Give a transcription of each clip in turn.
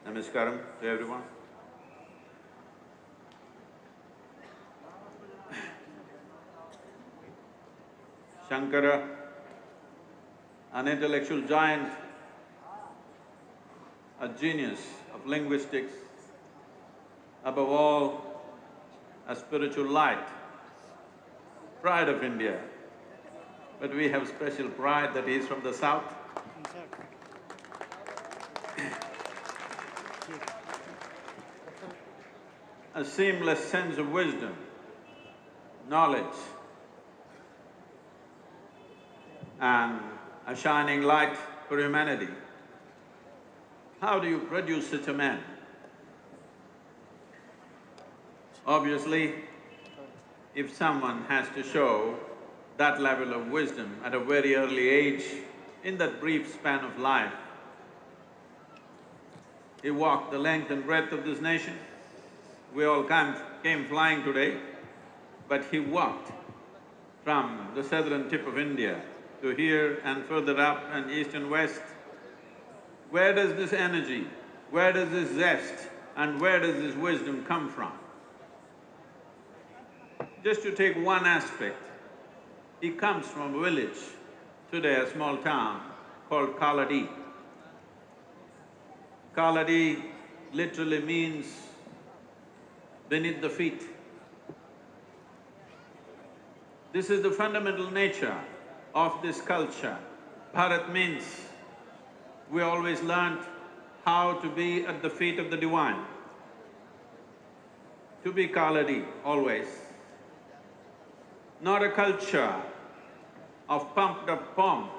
Namaskaram to everyone. Shankara, an intellectual giant, a genius of linguistics, above all, a spiritual light, pride of India. But we have special pride that he is from the south. A seamless sense of wisdom, knowledge, and a shining light for humanity. How do you produce such a man? Obviously, if someone has to show that level of wisdom at a very early age, in that brief span of life, he walked the length and breadth of this nation. We all came flying today, but he walked from the southern tip of India to here and further up and east and west. Where does this energy, where does this zest and where does this wisdom come from? Just to take one aspect, he comes from a village, today a small town called Kaladi. Kaladi literally means beneath the feet. This is the fundamental nature of this culture. Bharat means we always learnt how to be at the feet of the divine, to be Kaladi always. Not a culture of pumped up pomp,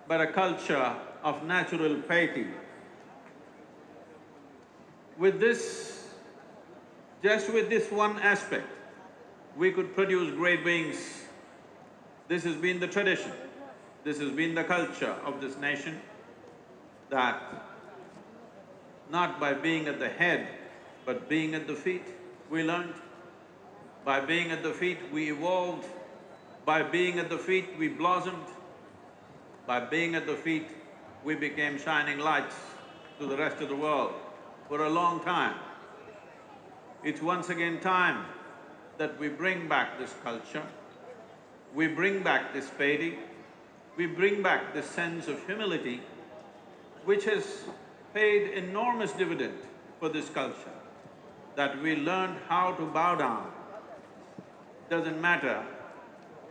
but a culture of natural piety. With this, just with this one aspect, we could produce great beings. This has been the tradition, this has been the culture of this nation, that not by being at the head, but being at the feet, we learned. By being at the feet, we evolved. By being at the feet, we blossomed. By being at the feet, we became shining lights to the rest of the world for a long time. It's once again time that we bring back this culture, we bring back this piety, we bring back this sense of humility, which has paid enormous dividend for this culture, that we learned how to bow down. Doesn't matter,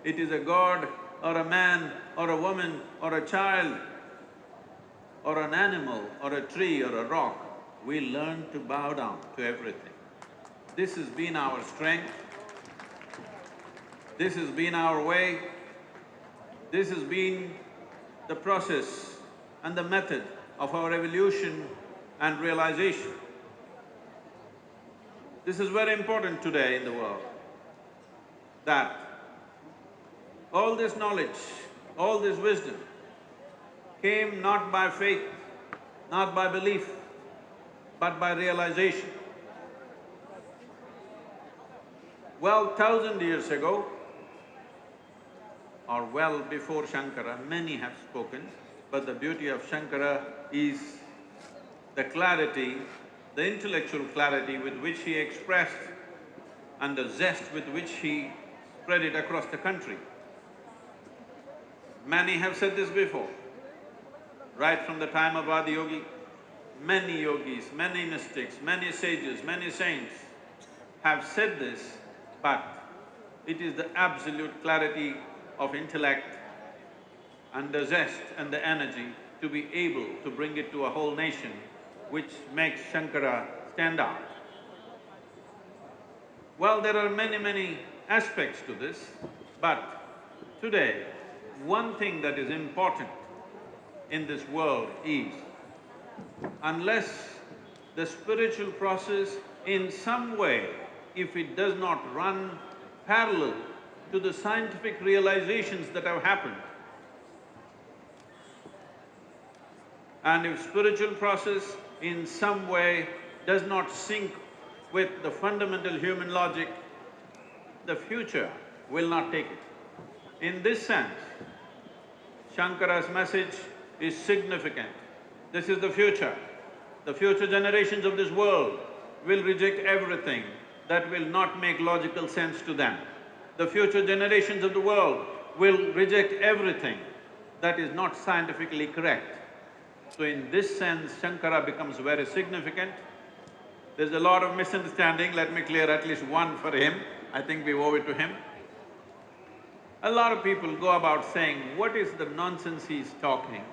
it is a god or a man or a woman or a child or an animal or a tree or a rock, we learn to bow down to everything. This has been our strength, this has been our way, this has been the process and the method of our evolution and realization. This is very important today in the world, that all this knowledge, all this wisdom came not by faith, not by belief, but by realization. Well, 1,000 years ago, or well before Shankara, many have spoken, but the beauty of Shankara is the clarity, the intellectual clarity with which he expressed and the zest with which he spread it across the country. Many have said this before, right from the time of Adi Yogi. Many yogis, many mystics, many sages, many saints have said this, but it is the absolute clarity of intellect and the zest and the energy to be able to bring it to a whole nation, which makes Shankara stand out. Well, there are many aspects to this, but today, one thing that is important in this world is, unless the spiritual process in some way, if it does not run parallel to the scientific realizations that have happened, and if spiritual process in some way does not sync with the fundamental human logic, the future will not take it. In this sense, Shankara's message is significant. This is the future. The future generations of this world will reject everything that will not make logical sense to them. The future generations of the world will reject everything that is not scientifically correct. So in this sense, Shankara becomes very significant. There's a lot of misunderstanding, let me clear at least one for him, I think we owe it to him. A lot of people go about saying, what is the nonsense he's talking?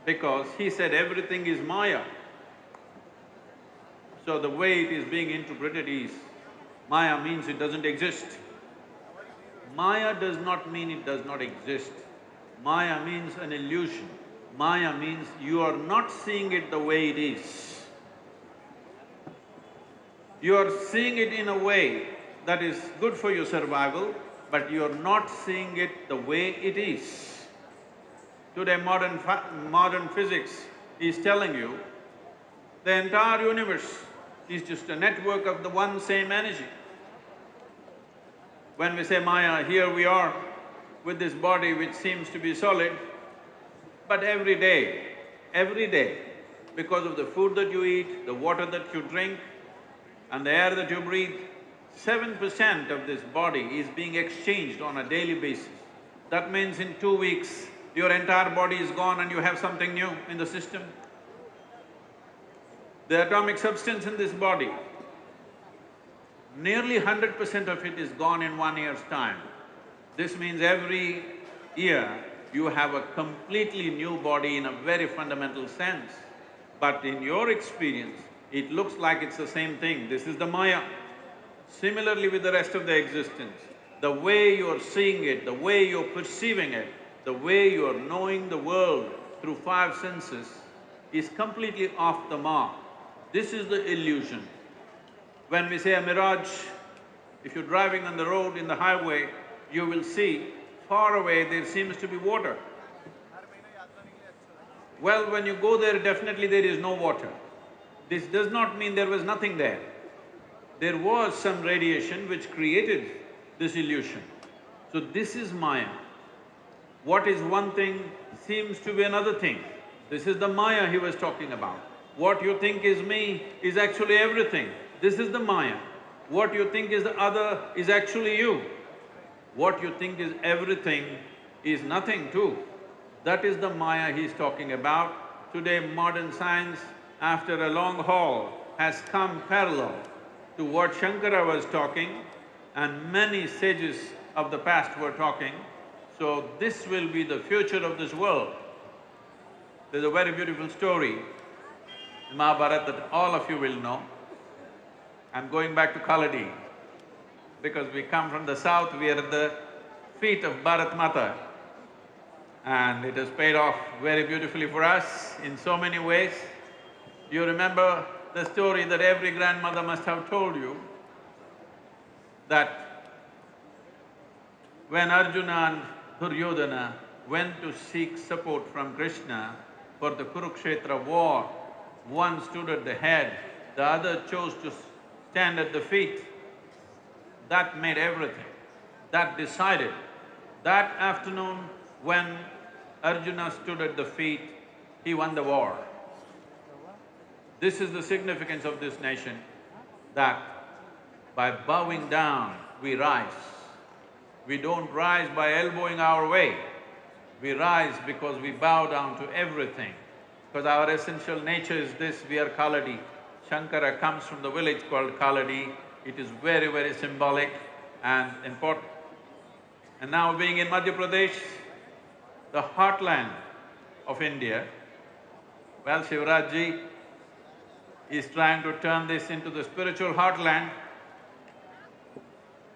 Because he said everything is Maya. So the way it is being interpreted is, Maya means it doesn't exist. Maya does not mean it does not exist. Maya means an illusion. Maya means you are not seeing it the way it is. You are seeing it in a way that is good for your survival, but you are not seeing it the way it is. Today modern physics is telling you the entire universe is just a network of the one same energy. When we say Maya, here we are with this body which seems to be solid, but every day, because of the food that you eat, the water that you drink and the air that you breathe, 7% of this body is being exchanged on a daily basis. That means in 2 weeks, your entire body is gone and you have something new in the system. The atomic substance in this body, nearly 100% of it is gone in 1 year's time. This means every year you have a completely new body in a very fundamental sense. But in your experience, it looks like it's the same thing. This is the Maya. Similarly with the rest of the existence, the way you're seeing it, the way you're perceiving it, the way you're knowing the world through 5 senses is completely off the mark. This is the illusion. When we say a mirage, if you're driving on the road in the highway, you will see far away there seems to be water. Well, when you go there, definitely there is no water. This does not mean there was nothing there. There was some radiation which created this illusion. So this is Maya. What is one thing seems to be another thing. This is the Maya he was talking about. What you think is me is actually everything. This is the Maya. What you think is the other is actually you. What you think is everything is nothing too. That is the Maya he's talking about. Today modern science, after a long haul, has come parallel to what Shankara was talking and many sages of the past were talking. So this will be the future of this world. There's a very beautiful story in Mahabharata that all of you will know. I'm going back to Kaladi because we come from the south, we are at the feet of Bharat Mata and it has paid off very beautifully for us in so many ways. You remember the story that every grandmother must have told you, that when Arjuna and Duryodhana went to seek support from Krishna for the Kurukshetra war, one stood at the head, the other chose to stand at the feet. That made everything. That decided. That afternoon, when Arjuna stood at the feet, he won the war. This is the significance of this nation, that by bowing down, we rise. We don't rise by elbowing our way. We rise because we bow down to everything. Because our essential nature is this, we are Kaladi. Shankara comes from the village called Kaladi. It is very, very symbolic and important. And now being in Madhya Pradesh, the heartland of India, well, Shivraj ji is trying to turn this into the spiritual heartland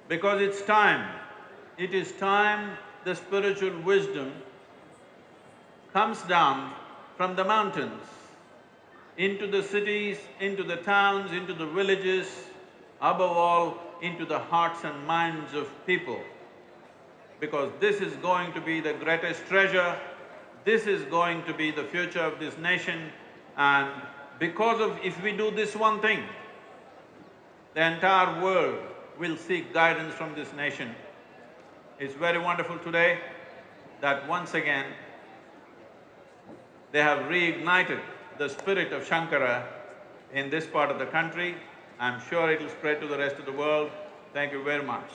because it's time. It is time the spiritual wisdom comes down from the mountains into the cities, into the towns, into the villages, above all, into the hearts and minds of people. Because this is going to be the greatest treasure, this is going to be the future of this nation, and because of… if we do this one thing, the entire world will seek guidance from this nation. It's very wonderful today that once again they have reignited the spirit of Shankara in this part of the country. I'm sure it'll spread to the rest of the world. Thank you very much.